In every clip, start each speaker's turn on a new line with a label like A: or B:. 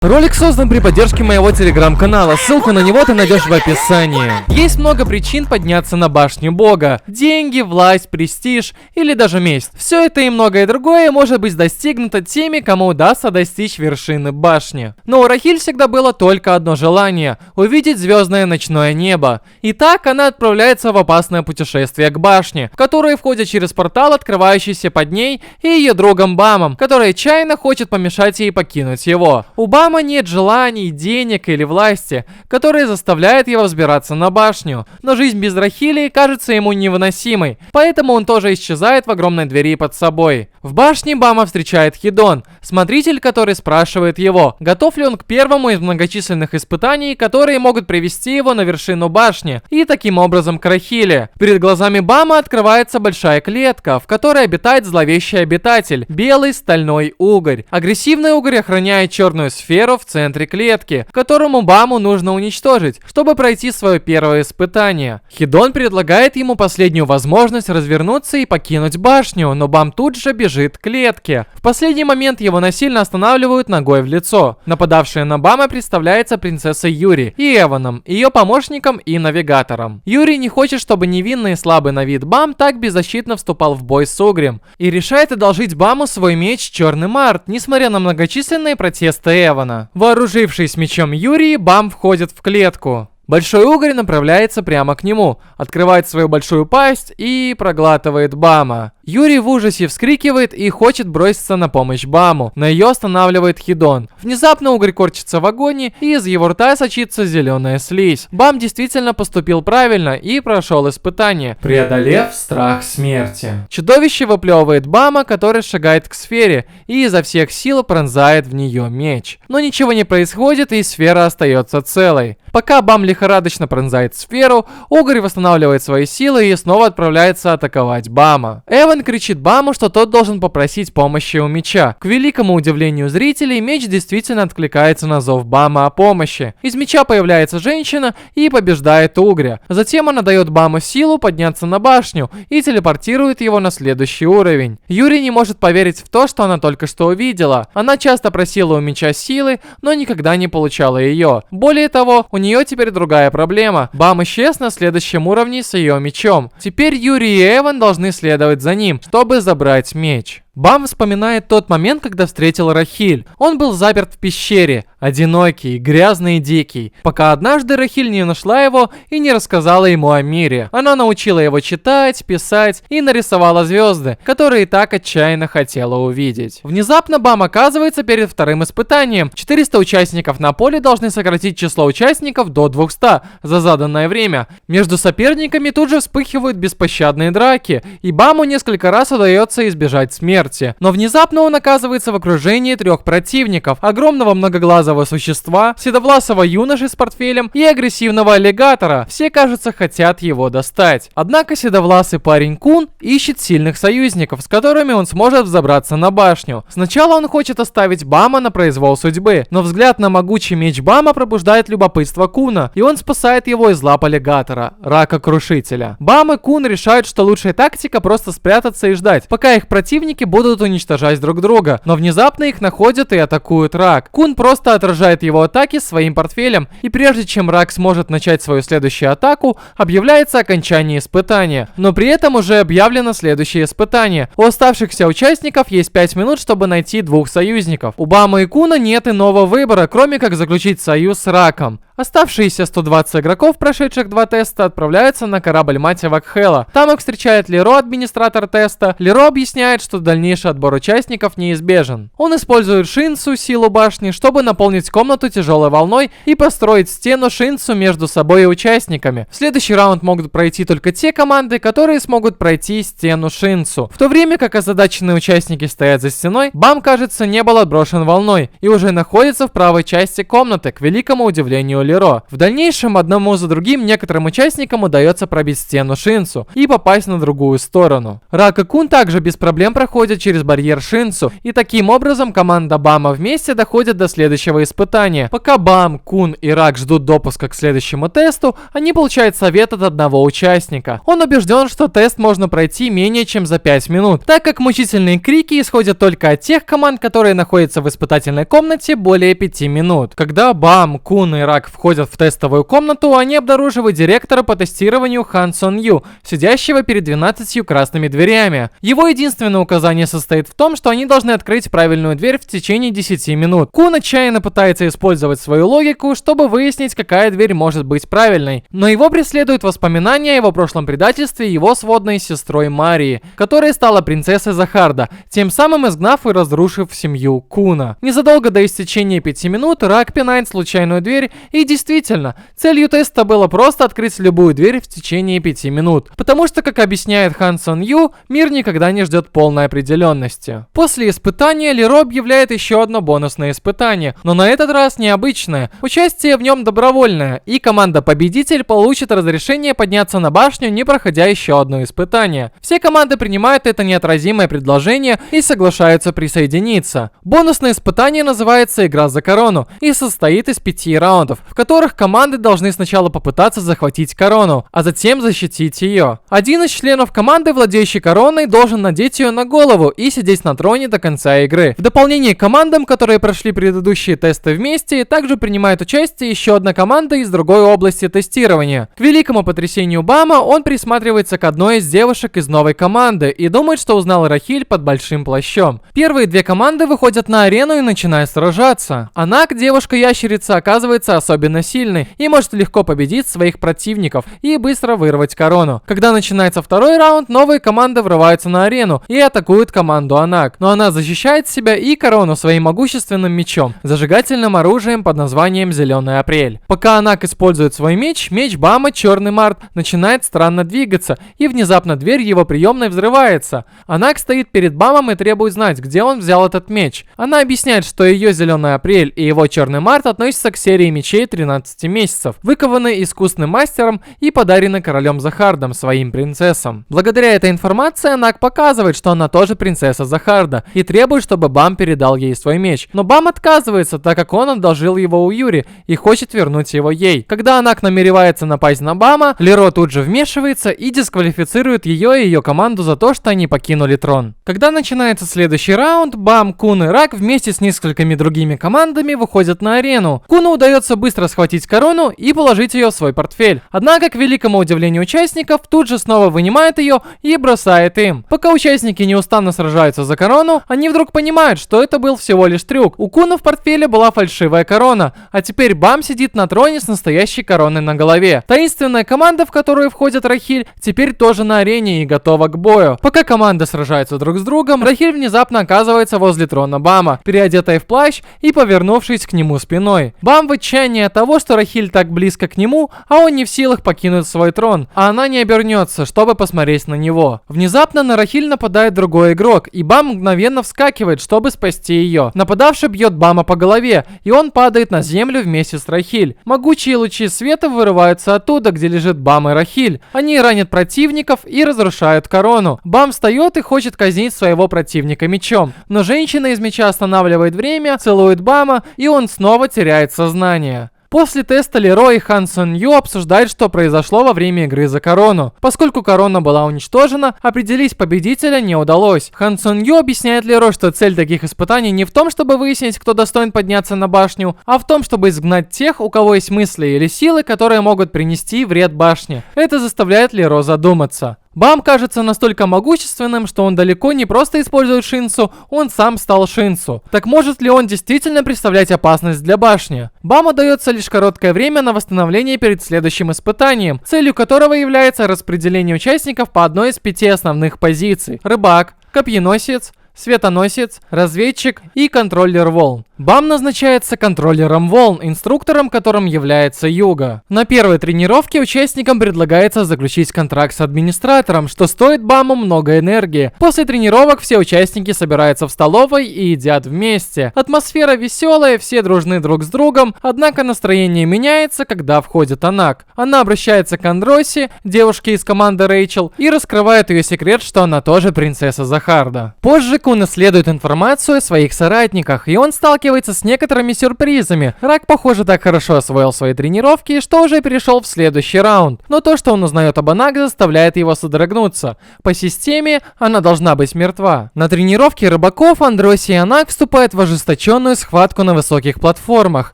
A: Ролик создан при поддержке моего телеграм-канала, ссылку на него ты найдешь в описании. Есть много причин подняться на башню бога. Деньги, власть, престиж или даже месть. Все это и многое другое может быть достигнуто теми, кому удастся достичь вершины башни. Но у Рахиль всегда было только одно желание – увидеть звездное ночное небо. И так она отправляется в опасное путешествие к башне, в которое входит через портал, открывающийся под ней, и ее другом Бамом, который отчаянно хочет помешать ей покинуть его. У Бама нет желаний, денег или власти, которые заставляют его взбираться на башню, но жизнь без Рахили кажется ему невыносимой, поэтому он тоже исчезает в огромной двери под собой. В башне Бама встречает Хидон, смотритель, который спрашивает его, готов ли он к первому из многочисленных испытаний, которые могут привести его на вершину башни, и таким образом к Рахиле. Перед глазами Бама открывается большая клетка, в которой обитает зловещий обитатель, белый стальной угорь. Агрессивный угорь охраняет черную сферу в центре клетки, которому Баму нужно уничтожить, чтобы пройти свое первое испытание. Хидон предлагает ему последнюю возможность развернуться и покинуть башню, но Бам тут же бежит к клетке. В последний момент его насильно останавливают ногой в лицо. Нападавшая на Бама представляется принцессой Юри и Эваном, ее помощником и навигатором. Юри не хочет, чтобы невинный и слабый на вид Бам так беззащитно вступал в бой с угрем, и решает одолжить Баму свой меч Черный Март, несмотря на многочисленные протесты Эвана. Вооружившись мечом Юрии, Бам входит в клетку. Большой угорь направляется прямо к нему, открывает свою большую пасть и проглатывает Бама. Юрий в ужасе вскрикивает и хочет броситься на помощь Баму, но ее останавливает Хидон. Внезапно угорь корчится в агонии, и из его рта сочится зеленая слизь. Бам действительно поступил правильно и прошел испытание, преодолев страх смерти. Чудовище выплевывает Бама, который шагает к сфере, и изо всех сил пронзает в нее меч. Но ничего не происходит, и сфера остается целой. Пока Бам лихорадочно пронзает сферу, угорь восстанавливает свои силы и снова отправляется атаковать Бама. Эван кричит Баму, что тот должен попросить помощи у меча. К великому удивлению зрителей, меч действительно откликается на зов Бама о помощи. Из меча появляется женщина и побеждает угря. Затем она дает Баму силу подняться на башню и телепортирует его на следующий уровень. Юрий не может поверить в то, что она только что увидела. Она часто просила у меча силы, но никогда не получала ее. Более того, у нее теперь другая проблема. Бам исчез на следующем уровне с ее мечом. Теперь Юрий и Эван должны следовать за ним, чтобы забрать меч. Бам вспоминает тот момент, когда встретил Рахиль. Он был заперт в пещере, одинокий, грязный и дикий, пока однажды Рахиль не нашла его и не рассказала ему о мире. Она научила его читать, писать и нарисовала звезды, которые так отчаянно хотела увидеть. Внезапно Бам оказывается перед вторым испытанием. 400 участников на поле должны сократить число участников до 200 за заданное время. Между соперниками тут же вспыхивают беспощадные драки, и Баму несколько раз удается избежать смерти. Но внезапно он оказывается в окружении 3 противников: огромного многоглазого существа, седовласого юноши с портфелем и агрессивного аллигатора. Все, кажется, хотят его достать. Однако седовласый парень Кун ищет сильных союзников, с которыми он сможет взобраться на башню. Сначала он хочет оставить Бама на произвол судьбы, но взгляд на могучий меч Бама пробуждает любопытство Куна, и он спасает его из лап аллигатора, рака-крушителя. Бам и Кун решают, что лучшая тактика просто спрятаться и ждать, пока их противники будут уничтожать друг друга, но внезапно их находят и атакуют рак. Кун просто отражает его атаки своим портфелем, и прежде чем рак сможет начать свою следующую атаку, объявляется окончание испытания. Но при этом уже объявлено следующее испытание. У оставшихся участников есть 5 минут, чтобы найти 2 союзников. У Бама и Куна нет иного выбора, кроме как заключить союз с раком. Оставшиеся 120 игроков, прошедших 2 теста, отправляются на корабль Мати Вакхела. Там их встречает Леро, администратор теста. Леро объясняет, что дальнейший отбор участников неизбежен. Он использует Шинцу, силу башни, чтобы наполнить комнату тяжелой волной и построить стену Шинцу между собой и участниками. В следующий раунд могут пройти только те команды, которые смогут пройти стену Шинцу. В то время как озадаченные участники стоят за стеной, Бам, кажется, не был отброшен волной и уже находится в правой части комнаты, к великому удивлению Леро. В дальнейшем одному за другим некоторым участникам удается пробить стену Шинцу и попасть на другую сторону. Рак и Кун также без проблем проходят проходят через барьер Шинцу, и таким образом команда Бама вместе доходит до следующего испытания. Пока Бам, Кун и Рак ждут допуска к следующему тесту, они получают совет от одного участника. Он убежден, что тест можно пройти менее чем за 5 минут, так как мучительные крики исходят только от тех команд, которые находятся в испытательной комнате более 5 минут. Когда Бам, Кун и Рак входят в тестовую комнату, они обнаруживают директора по тестированию Хан Сон Ю, сидящего перед 12 красными дверями. Его единственное указание состоит в том, что они должны открыть правильную дверь в течение 10 минут. Кун отчаянно пытается использовать свою логику, чтобы выяснить, какая дверь может быть правильной, но его преследуют воспоминания о его прошлом предательстве его сводной сестрой Марии, которая стала принцессой Захарда, тем самым изгнав и разрушив семью Куна. Незадолго до истечения 5 минут Рак пинает случайную дверь, и действительно, целью теста было просто открыть любую дверь в течение 5 минут, потому что, как объясняет Хан Сон Ю, мир никогда не ждет полной определенности. После испытания Леро объявляет еще одно бонусное испытание, но на этот раз необычное. Участие в нем добровольное, и команда-победитель получит разрешение подняться на башню, не проходя еще одно испытание. Все команды принимают это неотразимое предложение и соглашаются присоединиться. Бонусное испытание называется «Игра за корону» и состоит из 5 раундов, в которых команды должны сначала попытаться захватить корону, а затем защитить ее. Один из членов команды, владеющий короной, должен надеть ее на голову и сидеть на троне до конца игры. В дополнение к командам, которые прошли предыдущие тесты вместе, также принимает участие еще одна команда из другой области тестирования. К великому потрясению Бама, он присматривается к одной из девушек из новой команды и думает, что узнал Рахиль под большим плащом. Первые 2 команды выходят на арену и начинают сражаться. Анак, девушка-ящерица, оказывается особенно сильной и может легко победить своих противников и быстро вырвать корону. Когда начинается второй раунд, новые команды врываются на арену и атакуют команду Анак, но она защищает себя и корону своим могущественным мечом, зажигательным оружием под названием Зеленый Апрель. Пока Анак использует свой меч, меч Бама, Черный Март, начинает странно двигаться, и внезапно дверь его приемной взрывается. Анак стоит перед Бамом и требует знать, где он взял этот меч. Она объясняет, что ее Зеленый Апрель и его Черный Март относятся к серии мечей 13 месяцев, выкованной искусным мастером и подарены королем Захардом своим принцессам. Благодаря этой информации Анак показывает, что она тоже принцесса Захарда, и требует, чтобы Бам передал ей свой меч. Но Бам отказывается, так как он одолжил его у Юри и хочет вернуть его ей. Когда Анак намеревается напасть на Бама, Леро тут же вмешивается и дисквалифицирует ее и ее команду за то, что они покинули трон. Когда начинается следующий раунд, Бам, Кун и Рак вместе с несколькими другими командами выходят на арену. Куну удается быстро схватить корону и положить ее в свой портфель. Однако, к великому удивлению участников, тут же снова вынимает ее и бросает им. Пока участники неустанно сражаются за корону, они вдруг понимают, что это был всего лишь трюк. У Куна в портфеле была фальшивая корона, а теперь Бам сидит на троне с настоящей короной на голове. Таинственная команда, в которую входит Рахиль, теперь тоже на арене и готова к бою. Пока команды сражаются друг с другом, Рахиль внезапно оказывается возле трона Бама, переодетая в плащ и повернувшись к нему спиной. Бам в отчаянии от того, что Рахиль так близко к нему, а он не в силах покинуть свой трон, а она не обернется, чтобы посмотреть на него. Внезапно на Рахиль нападает другой игрок, и Бам мгновенно вскакивает, чтобы спасти ее. Нападавший бьет Бама по голове, и он падает на землю вместе с Рахиль. Могучие лучи света вырываются оттуда, где лежит Бам и Рахиль. Они ранят противников и разрушают корону. Бам встает и хочет казнить своего противника мечом, но женщина из меча останавливает время, целует Бама, и он снова теряет сознание. После теста Леро и Хан Сон Ю обсуждают, что произошло во время игры за корону. Поскольку корона была уничтожена, определить победителя не удалось. Хан Сон Ю объясняет Леро, что цель таких испытаний не в том, чтобы выяснить, кто достоин подняться на башню, а в том, чтобы изгнать тех, у кого есть мысли или силы, которые могут принести вред башне. Это заставляет Леро задуматься. Бам кажется настолько могущественным, что он далеко не просто использует Шинцу, он сам стал Шинцу. Так может ли он действительно представлять опасность для башни? Баму дается лишь короткое время на восстановление перед следующим испытанием, целью которого является распределение участников по одной из 5 основных позиций: рыбак, копьеносец, светоносец, разведчик и контроллер волн. Бам назначается контроллером волн, инструктором которым является Юга. На первой тренировке участникам предлагается заключить контракт с администратором, что стоит Баму много энергии. После тренировок все участники собираются в столовой и едят вместе. Атмосфера веселая, все дружны друг с другом, однако настроение меняется, когда входит Анак. Она обращается к Андроси, девушке из команды Рэйчел, и раскрывает ее секрет, что она тоже принцесса Захарда. Позже Кун исследует информацию о своих соратниках, и он сталкивается с некоторыми сюрпризами. Рак, похоже, так хорошо освоил свои тренировки, что уже перешел в следующий раунд. Но то, что он узнает об Анак, заставляет его содрогнуться. По системе, она должна быть мертва. На тренировке рыбаков Андроси и Анак вступают в ожесточенную схватку на высоких платформах.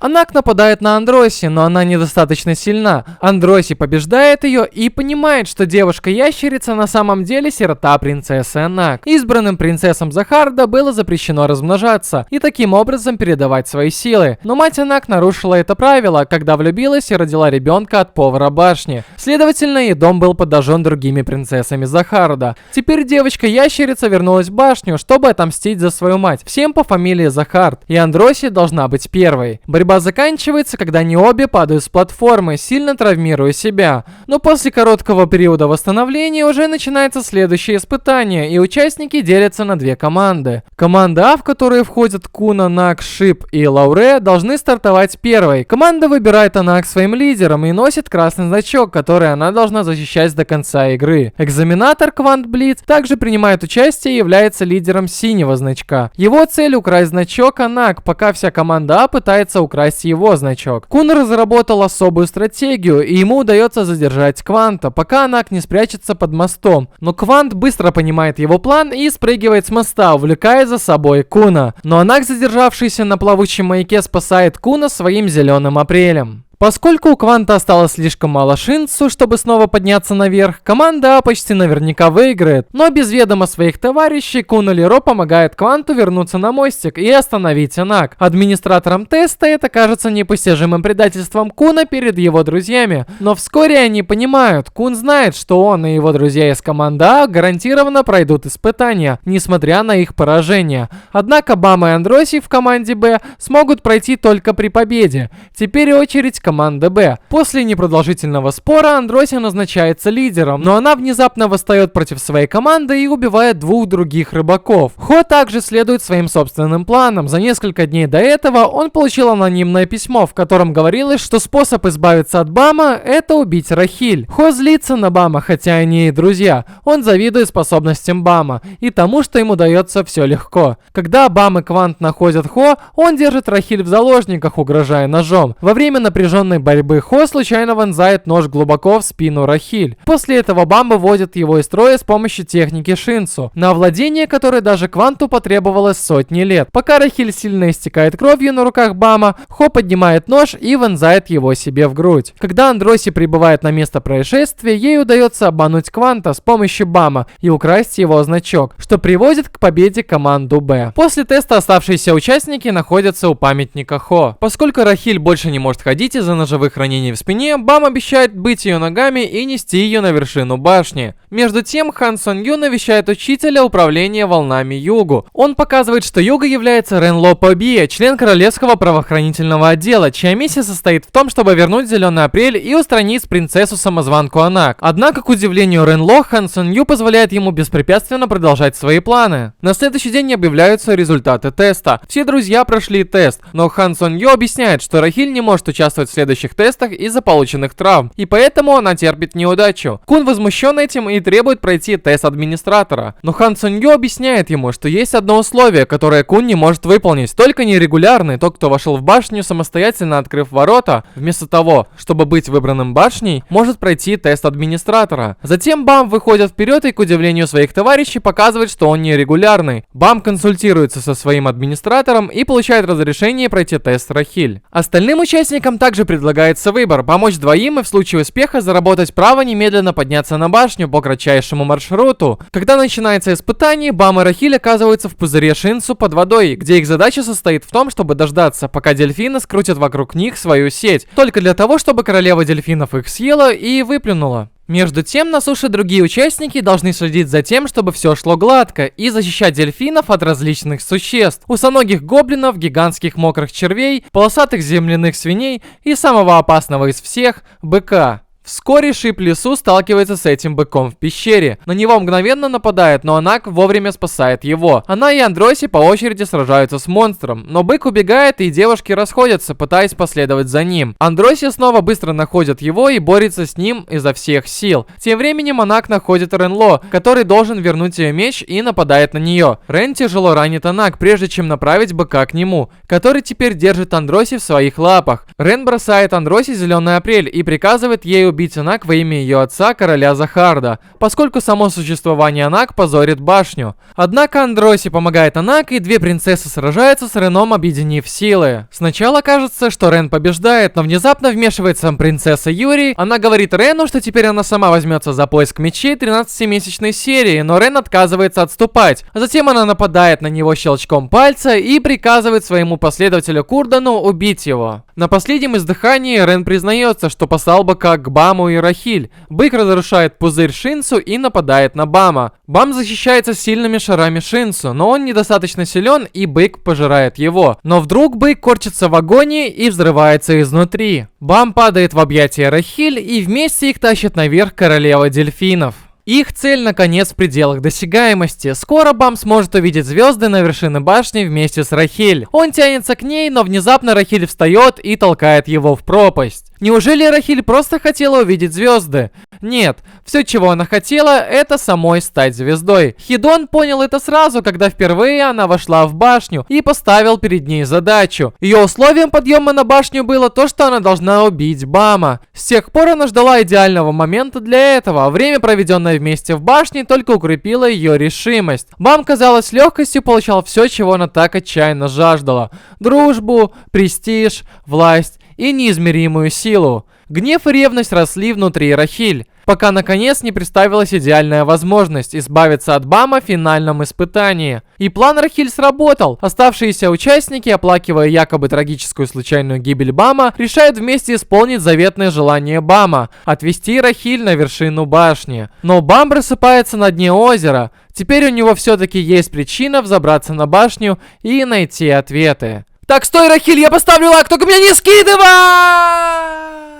A: Анак нападает на Андроси, но она недостаточно сильна. Андроси побеждает ее и понимает, что девушка-ящерица на самом деле сирота принцессы Анак. Избранным принцессам Захарда было запрещено размножаться и таким образом передавать свои силы. Но мать Анак нарушила это правило, когда влюбилась и родила ребенка от повара башни. Следовательно, и дом был подожжен другими принцессами Захарда. Теперь девочка-ящерица вернулась в башню, чтобы отомстить за свою мать, всем по фамилии Захард, и Андроси должна быть первой. Борьба заканчивается, когда они обе падают с платформы, сильно травмируя себя. Но после короткого периода восстановления уже начинается следующее испытание, и участники делятся на две команды. Команда А, в которую входят Кун, Анак, Шип и Лауре, должны стартовать первой. Команда выбирает Анак своим лидером и носит красный значок, который она должна защищать до конца игры. Экзаменатор Квант Блиц также принимает участие и является лидером синего значка. Его цель украсть значок Анак, пока вся команда А пытается украсть его значок. Кун разработал особую стратегию, и ему удается задержать Кванта, пока Анак не спрячется под мостом. Но Квант быстро понимает его план и спрыгивает с моста, увлекая за собой Куна. Но Анак, задержавшийся на плавучем маяке, спасает Куна своим зеленым апрелем. Поскольку у Кванта осталось слишком мало шинцу, чтобы снова подняться наверх, команда А почти наверняка выиграет. Но без ведома своих товарищей Кун и Леро помогает Кванту вернуться на мостик и остановить Анак. Администраторам теста это кажется непостижимым предательством Куна перед его друзьями. Но вскоре они понимают, Кун знает, что он и его друзья из команды А гарантированно пройдут испытания, несмотря на их поражение. Однако Бам и Андроси в команде Б смогут пройти только при победе. Теперь очередь команды Б. После непродолжительного спора Андроси назначается лидером, но она внезапно восстает против своей команды и убивает двух других рыбаков. Хо также следует своим собственным планам. За несколько дней до этого он получил анонимное письмо, в котором говорилось, что способ избавиться от Бама — это убить Рахиль. Хо злится на Бама, хотя они и друзья. Он завидует способностям Бама и тому, что ему дается все легко. Когда Бам и Квант находят Хо, он держит Рахиль в заложниках, угрожая ножом. Во время напряженной борьбы Хо случайно вонзает нож глубоко в спину Рахиль. После этого Бам выводит его из строя с помощью техники Шинцу, на овладение которой даже Кванту потребовалось сотни лет. Пока Рахиль сильно истекает кровью на руках Бама, Хо поднимает нож и вонзает его себе в грудь. Когда Андроси прибывает на место происшествия, ей удается обмануть Кванта с помощью Бама и украсть его значок, что приводит к победе команду Б. После теста оставшиеся участники находятся у памятника Хо. Поскольку Рахиль больше не может ходить из-за ножевых ранений в спине, Бам обещает быть ее ногами и нести ее на вершину башни. Между тем, Хан Сон Ю навещает учителя управления волнами Югу. Он показывает, что Юга является Ренло Побия, член королевского правоохранительного отдела, чья миссия состоит в том, чтобы вернуть Зеленый Апрель и устранить принцессу-самозванку Анак. Однако, к удивлению Ренло, Хан Сон Ю позволяет ему беспрепятственно продолжать свои планы. На следующий день объявляются результаты теста. Все друзья прошли тест, но Хан Сон Ю объясняет, что Рахиль не может участвовать в следующих тестах из-за полученных травм, и поэтому она терпит неудачу. Кун возмущен этим и требует пройти тест администратора. Но Хан Сон Ю объясняет ему, что есть одно условие, которое Кун не может выполнить. Только нерегулярный, тот, кто вошел в башню, самостоятельно открыв ворота, вместо того, чтобы быть выбранным башней, может пройти тест администратора. Затем Бам выходит вперед и, к удивлению своих товарищей, показывает, что он нерегулярный. Бам консультируется со своим администратором и получает разрешение пройти тест Рахиль. Остальным участникам также предлагается выбор: помочь двоим и в случае успеха заработать право немедленно подняться на башню по кратчайшему маршруту. Когда начинается испытание, Бам и Рахиль оказываются в пузыре Шинцу под водой, где их задача состоит в том, чтобы дождаться, пока дельфины скрутят вокруг них свою сеть, только для того, чтобы королева дельфинов их съела и выплюнула. Между тем, на суше другие участники должны следить за тем, чтобы все шло гладко, и защищать дельфинов от различных существ. Усоногих гоблинов, гигантских мокрых червей, полосатых земляных свиней и самого опасного из всех – быка. Вскоре Шип Лису сталкивается с этим быком в пещере. На него мгновенно нападает, но Анак вовремя спасает его. Она и Андроси по очереди сражаются с монстром, но бык убегает, и девушки расходятся, пытаясь последовать за ним. Андроси снова быстро находит его и борется с ним изо всех сил. Тем временем Анак находит Ренло, который должен вернуть ее меч, и нападает на нее. Рен тяжело ранит Анак, прежде чем направить быка к нему, который теперь держит Андроси в своих лапах. Рен бросает Андроси зеленый апрель и приказывает ей убить Анак во имя ее отца, короля Захарда, поскольку само существование Анак позорит башню. Однако Андроси помогает Анак, и две принцессы сражаются с Реном, объединив силы. Сначала кажется, что Рен побеждает, но внезапно вмешивается принцесса Юри. Она говорит Рену, что теперь она сама возьмется за поиск мечей 13-месячной серии, но Рен отказывается отступать. Затем она нападает на него щелчком пальца и приказывает своему последователю Курдану убить его. На последнем издыхании Рен признается, что послал быка к Баму и Рахиль. Бык разрушает пузырь Шинцу и нападает на Бама. Бам защищается сильными шарами Шинцу, но он недостаточно силен, и бык пожирает его. Но вдруг бык корчится в агонии и взрывается изнутри. Бам падает в объятия Рахиль, и вместе их тащит наверх королева дельфинов. Их цель, наконец, в пределах досягаемости. Скоро Бам сможет увидеть звезды на вершине башни вместе с Рахиль. Он тянется к ней, но внезапно Рахиль встает и толкает его в пропасть. Неужели Рахиль просто хотела увидеть звезды? Нет, все, чего она хотела, это самой стать звездой. Хидон понял это сразу, когда впервые она вошла в башню и поставил перед ней задачу. Ее условием подъема на башню было то, что она должна убить Бама. С тех пор она ждала идеального момента для этого, а время, проведенное вместе в башне, только укрепило ее решимость. Бам, казалось, с легкостью получал все, чего она так отчаянно жаждала. Дружбу, престиж, власть и неизмеримую силу. Гнев и ревность росли внутри Рахиль, пока наконец не представилась идеальная возможность избавиться от Бама в финальном испытании. И план Рахиль сработал. Оставшиеся участники, оплакивая якобы трагическую случайную гибель Бама, решают вместе исполнить заветное желание Бама – отвести Рахиль на вершину башни. Но Бам просыпается на дне озера. Теперь у него все-таки есть причина взобраться на башню и найти ответы. Так, стой, Рахиль, я поставлю лайк, только меня не скидывай!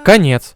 A: Конец.